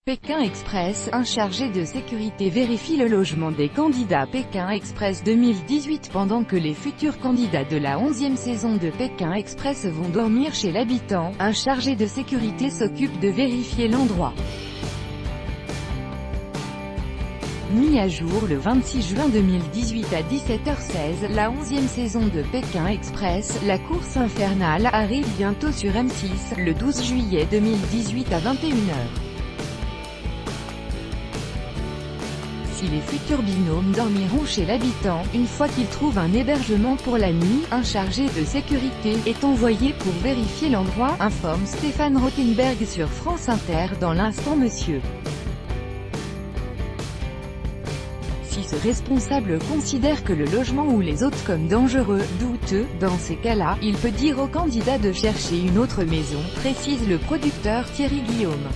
Pékin Express, un chargé de sécurité vérifie le logement des candidats Pékin Express 2018 pendant que les futurs candidats de la 11e saison de Pékin Express vont dormir chez l'habitant, un chargé de sécurité s'occupe de vérifier l'endroit. Mis à jour le 26 juin 2018 à 17h16, la 11e saison de Pékin Express, la course infernale, arrive bientôt sur M6, le 12 juillet 2018 à 21h. Si les futurs binômes dormiront chez l'habitant, une fois qu'ils trouvent un hébergement pour la nuit, un chargé de sécurité est envoyé pour vérifier l'endroit, informe Stéphane Rothenberg sur France Inter dans l'instant Monsieur. Si ce responsable considère que le logement ou les hôtes comme dangereux, douteux, dans ces cas-là, il peut dire au candidat de chercher une autre maison, précise le producteur Thierry Guillaume.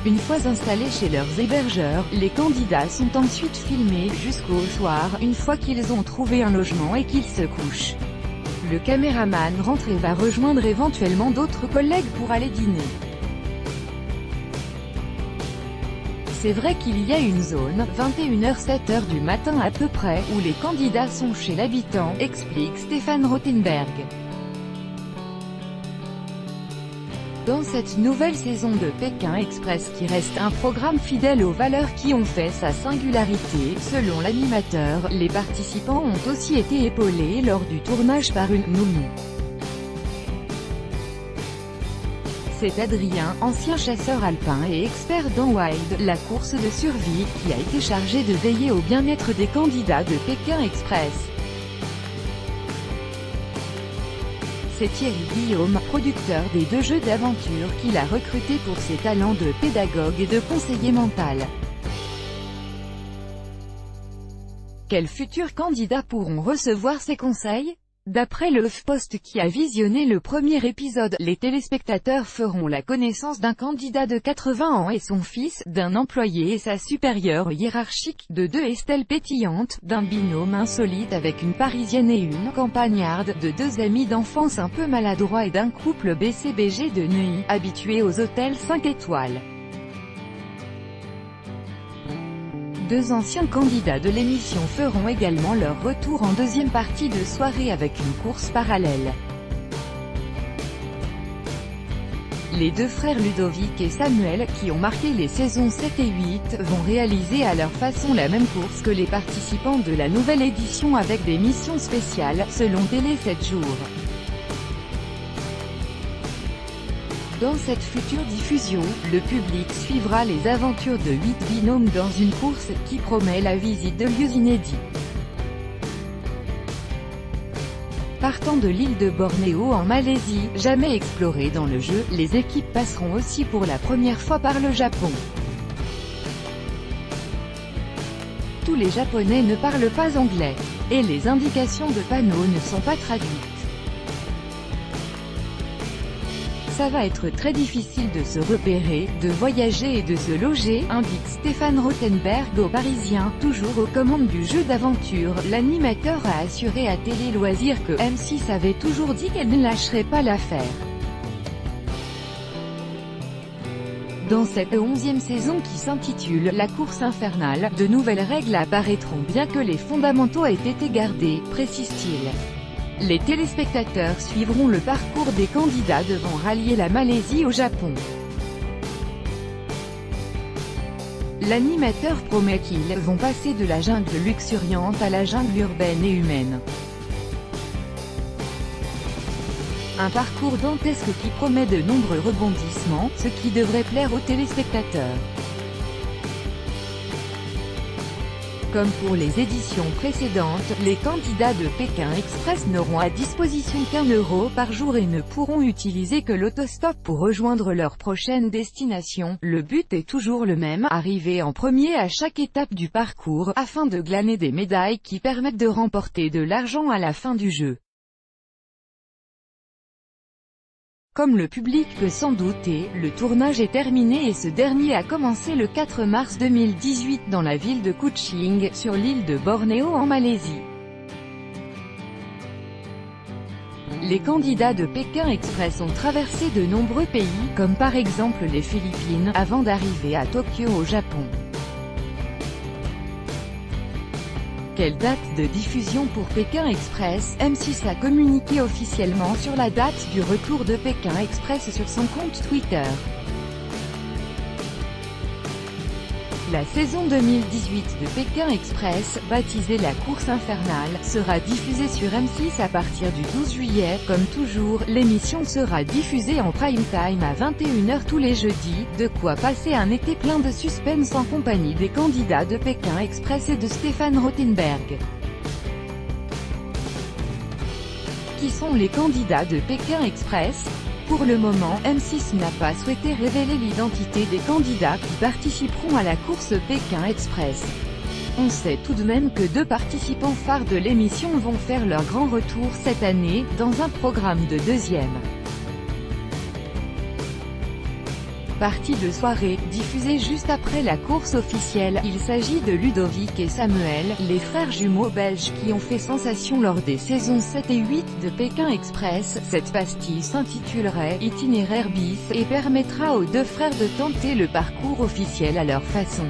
Une fois installés chez leurs hébergeurs, les candidats sont ensuite filmés jusqu'au soir, une fois qu'ils ont trouvé un logement et qu'ils se couchent. Le caméraman rentre et va rejoindre éventuellement d'autres collègues pour aller dîner. C'est vrai qu'il y a une zone, 21h-7h du matin à peu près, où les candidats sont chez l'habitant, explique Stéphane Rothenberg. Dans cette nouvelle saison de Pékin Express qui reste un programme fidèle aux valeurs qui ont fait sa singularité, selon l'animateur, les participants ont aussi été épaulés lors du tournage par une nounou. C'est Adrien, ancien chasseur alpin et expert dans Wild, la course de survie, qui a été chargé de veiller au bien-être des candidats de Pékin Express. C'est Thierry Guillaume, producteur des deux jeux d'aventure, qui l'a recruté pour ses talents de pédagogue et de conseiller mental. Quels futurs candidats pourront recevoir ces conseils ? D'après le HuffPost qui a visionné le premier épisode, les téléspectateurs feront la connaissance d'un candidat de 80 ans et son fils, d'un employé et sa supérieure hiérarchique, de deux Estelle pétillantes, d'un binôme insolite avec une Parisienne et une campagnarde, de deux amis d'enfance un peu maladroits et d'un couple BCBG de Neuilly, habitué aux hôtels 5 étoiles. Deux anciens candidats de l'émission feront également leur retour en deuxième partie de soirée avec une course parallèle. Les deux frères Ludovic et Samuel, qui ont marqué les saisons 7 et 8, vont réaliser à leur façon la même course que les participants de la nouvelle édition avec des missions spéciales, selon Télé 7 jours. Dans cette future diffusion, le public suivra les aventures de 8 binômes dans une course qui promet la visite de lieux inédits. Partant de l'île de Bornéo en Malaisie, jamais explorée dans le jeu, les équipes passeront aussi pour la première fois par le Japon. Tous les Japonais ne parlent pas anglais, et les indications de panneaux ne sont pas traduites. Ça va être très difficile de se repérer, de voyager et de se loger, indique Stéphane Rothenberg aux Parisiens, toujours aux commandes du jeu d'aventure. L'animateur a assuré à Télé Loisirs que M6 avait toujours dit qu'elle ne lâcherait pas l'affaire. Dans cette 11e saison qui s'intitule « La course infernale », de nouvelles règles apparaîtront bien que les fondamentaux aient été gardés, précise-t-il. Les téléspectateurs suivront le parcours des candidats devant rallier la Malaisie au Japon. L'animateur promet qu'ils vont passer de la jungle luxuriante à la jungle urbaine et humaine. Un parcours dantesque qui promet de nombreux rebondissements, ce qui devrait plaire aux téléspectateurs. Comme pour les éditions précédentes, les candidats de Pékin Express n'auront à disposition qu'1 € par jour et ne pourront utiliser que l'autostop pour rejoindre leur prochaine destination. Le but est toujours le même, arriver en premier à chaque étape du parcours, afin de glaner des médailles qui permettent de remporter de l'argent à la fin du jeu. Comme le public peut s'en douter, le tournage est terminé et ce dernier a commencé le 4 mars 2018 dans la ville de Kuching, sur l'île de Bornéo en Malaisie. Les candidats de Pékin Express ont traversé de nombreux pays, comme par exemple les Philippines, avant d'arriver à Tokyo au Japon. Quelle date de diffusion pour Pékin Express? M6 a communiqué officiellement sur la date du retour de Pékin Express sur son compte Twitter. La saison 2018 de Pékin Express, baptisée la course infernale, sera diffusée sur M6 à partir du 12 juillet. Comme toujours, l'émission sera diffusée en prime time à 21 h tous les jeudis, de quoi passer un été plein de suspense en compagnie des candidats de Pékin Express et de Stéphane Rothenberg. Qui sont les candidats de Pékin Express? Pour le moment, M6 n'a pas souhaité révéler l'identité des candidats qui participeront à la course Pékin Express. On sait tout de même que 2 participants phares de l'émission vont faire leur grand retour cette année, dans un programme de deuxième partie de soirée, diffusée juste après la course officielle. Il s'agit de Ludovic et Samuel, les frères jumeaux belges qui ont fait sensation lors des saisons 7 et 8 de Pékin Express. Cette pastille s'intitulerait « Itinéraire bis » et permettra aux 2 frères de tenter le parcours officiel à leur façon.